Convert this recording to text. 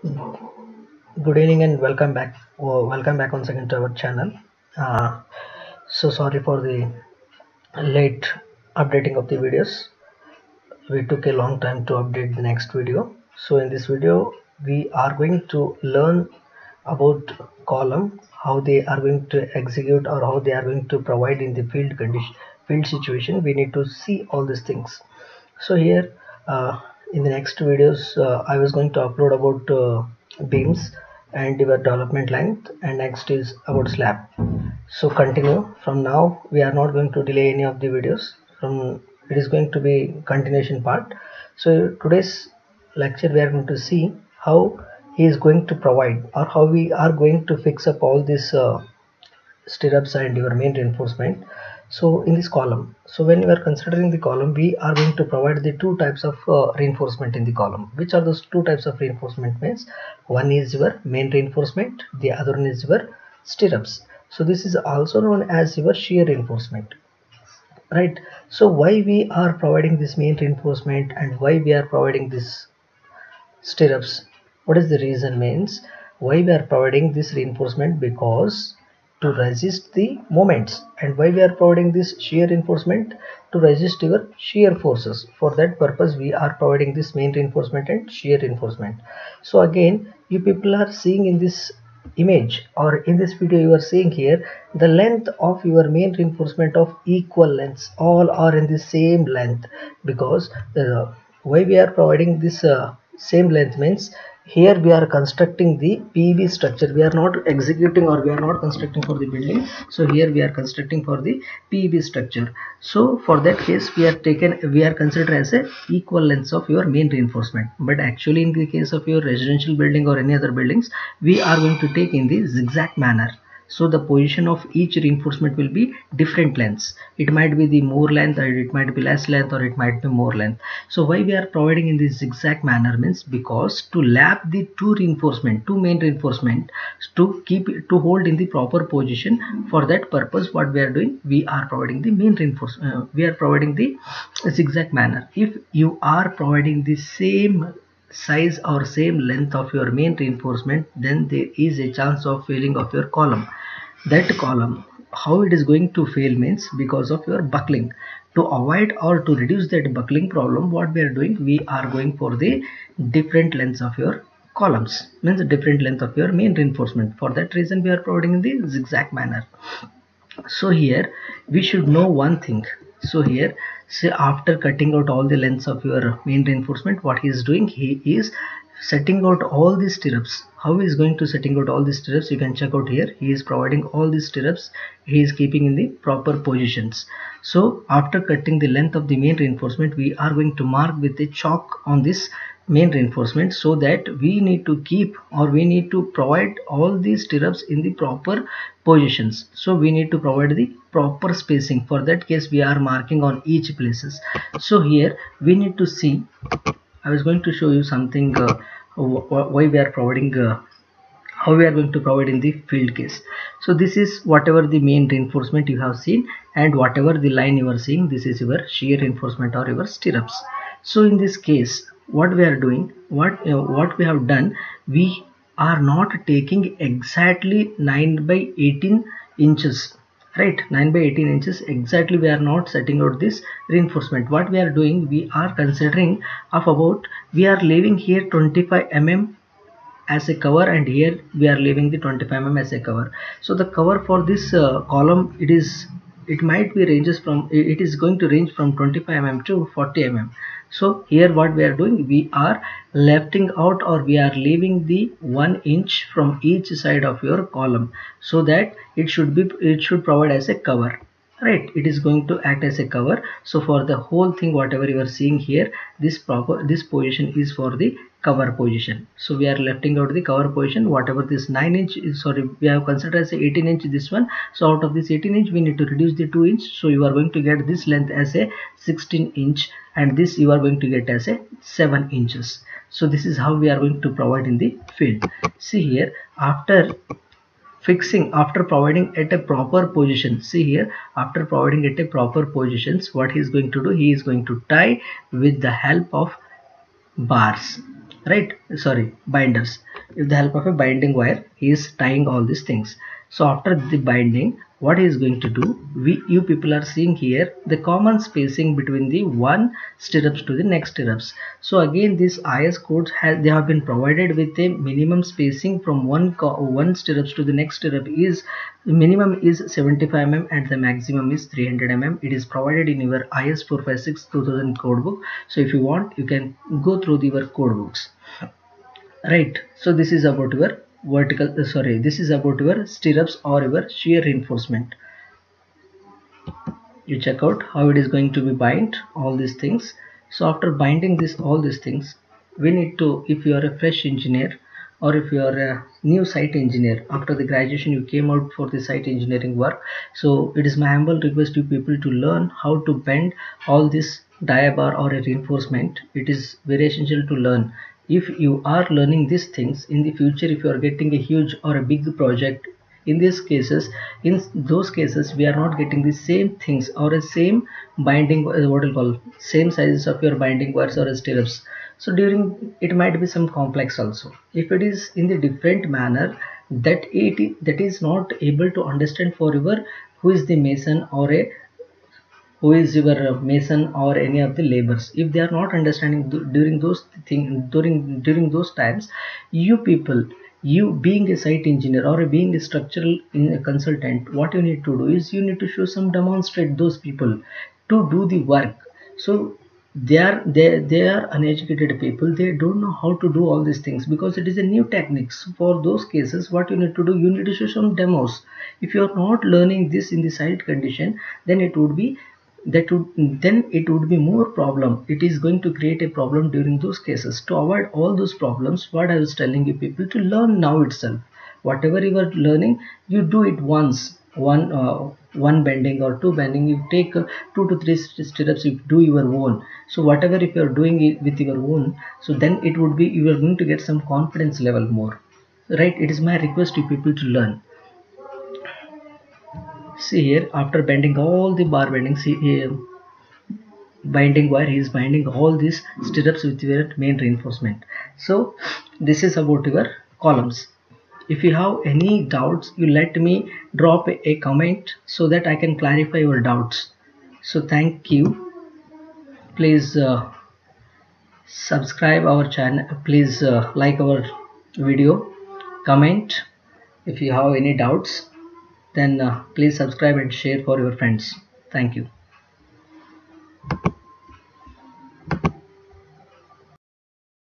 Good evening and welcome back. Welcome back once again to our channel. So sorry for the late updating of the videos. We took a long time to update the next video. So in this video, we are going to learn about column, how they are going to execute or how they are going to provide in the field condition, field situation. We need to see all these things. So here in the next videos I was going to upload about beams and your development length, and next is about slab. So continue from now. We are not going to delay any of the videos. From it is going to be continuation part. So today's lecture we are going to see how he is going to provide or how we are going to fix up all these stirrups and your main reinforcement. So in this column, so when we are considering the column, we are going to provide the two types of reinforcement in the column. Which are those two types of reinforcement means? One is your main reinforcement, the other one is your stirrups. So this is also known as your shear reinforcement, right? So why we are providing this main reinforcement and why we are providing this stirrups? What is the reason means? Why we are providing this reinforcement? Because to resist the moments. And why we are providing this shear reinforcement? To resist your shear forces. For that purpose we are providing this main reinforcement and shear reinforcement. So again, you people are seeing in this image or in this video, you are seeing here the length of your main reinforcement of equal lengths, all are in the same length. Because why we are providing this same length means, here we are constructing the PV structure. We are not executing or we are not constructing for the building. So here we are constructing for the PV structure. So for that case we are considered as a equal lengths of your main reinforcement. But actually in the case of your residential building or any other buildings, we are going to take in the zigzag manner. So the position of each reinforcement will be different lengths. It might be the more length or it might be less length or it might be more length. So why we are providing in this zigzag manner means, because to lap the two main reinforcement, to keep to hold in the proper position. For that purpose what we are doing, we are providing the main reinforcement, we are providing the zigzag manner. If you are providing the same size or same length of your main reinforcement, then there is a chance of failing of your column. That column, how it is going to fail means, because of your buckling. To avoid or to reduce that buckling problem, what we are doing, we are going for the different lengths of your columns, means the different length of your main reinforcement. For that reason we are providing in the zigzag manner. So here we should know one thing. So here, say after cutting out all the lengths of your main reinforcement, what he is doing, he is setting out all these stirrups. How he is going to setting out all these stirrups, you can check out here. He is providing all these stirrups, he is keeping in the proper positions. So after cutting the length of the main reinforcement, we are going to mark with a chalk on this main reinforcement, so that we need to keep or we need to provide all these stirrups in the proper positions. So we need to provide the proper spacing. For that case we are marking on each places. So here we need to see, I was going to show you something, why we are providing how we are going to provide in the field case. So this is whatever the main reinforcement you have seen, and whatever the line you are seeing, this is your shear reinforcement or your stirrups. So in this case what we are doing, what we have done, we are not taking exactly 9 by 18 inches, right? 9 by 18 inches exactly, we are not setting out this reinforcement. What we are doing, we are considering of about, we are leaving here 25 mm as a cover, and here we are leaving the 25 mm as a cover. So the cover for this column, it might be ranges from, it is going to range from 25 mm to 40 mm. So here what we are doing, we are lefting out or we are leaving the 1 inch from each side of your column, so that it should provide as a cover, right? It is going to act as a cover. So for the whole thing, whatever you are seeing here, this position is for the cover position. So we are lefting out the cover position. Whatever this 9 inch is, sorry, we have considered as a 18 inch this one. So out of this 18 inch we need to reduce the 2 inch. So you are going to get this length as a 16 inch, and this you are going to get as a 7 inches. So this is how we are going to provide in the field. See here, after fixing, after providing at a proper position, see here, after providing at a proper positions, what he is going to do, he is going to tie with the help of bars, right? Sorry, binders. with the help of a binding wire he is tying all these things. So after the binding, what he is going to do, you people are seeing here the common spacing between the one stirrups to the next stirrups. So again this IS codes they have been provided with a minimum spacing from one stirrups to the next stirrup is minimum is 75 mm and the maximum is 300 mm. It is provided in your IS 456 2000 code book. So if you want, you can go through your code books. Right, so this is about your this is about your stirrups or your shear reinforcement. You check out how it is going to be bind all these things. So after binding all these things, we need to, if you are a fresh engineer or if you are a new site engineer, after the graduation you came out for the site engineering work, so it is my humble request to people to learn how to bend all this dia bar or a reinforcement. It is very essential to learn. If you are learning these things in the future, if you are getting a huge or a big project, in those cases we are not getting the same things or a same binding, what you call same sizes of your binding wires or stirrups. So during it might be some complex also. If it is in the different manner, that is not able to understand for your who is the mason or a who is your mason or any of the laborers. If they are not understanding during those things, during those times, you people, you being a site engineer or being a structural consultant, what you need to do is you need to show some demonstrate those people to do the work. So they are uneducated people, they don't know how to do all these things because it is a new techniques. For those cases, what you need to do, you need to show some demos. If you are not learning this in the site condition, then it would be more problem. It is going to create a problem during those cases. To avoid all those problems, what I was telling you people to learn now itself. Whatever you are learning, you do it once. One bending or two bending, you take 2 to 3 stirrups, you do your own. So whatever, if you are doing it with your own, so then it would be, you are going to get some confidence level more, right? It is my request to people to learn. See here, after bending all the bar bending, see here, binding wire, he is binding all these stirrups with your main reinforcement. So this is about your columns. If you have any doubts, you let me drop a comment so that I can clarify your doubts. So thank you. Please subscribe our channel, please like our video, comment. If you have any doubts, then please subscribe and share for your friends. Thank you.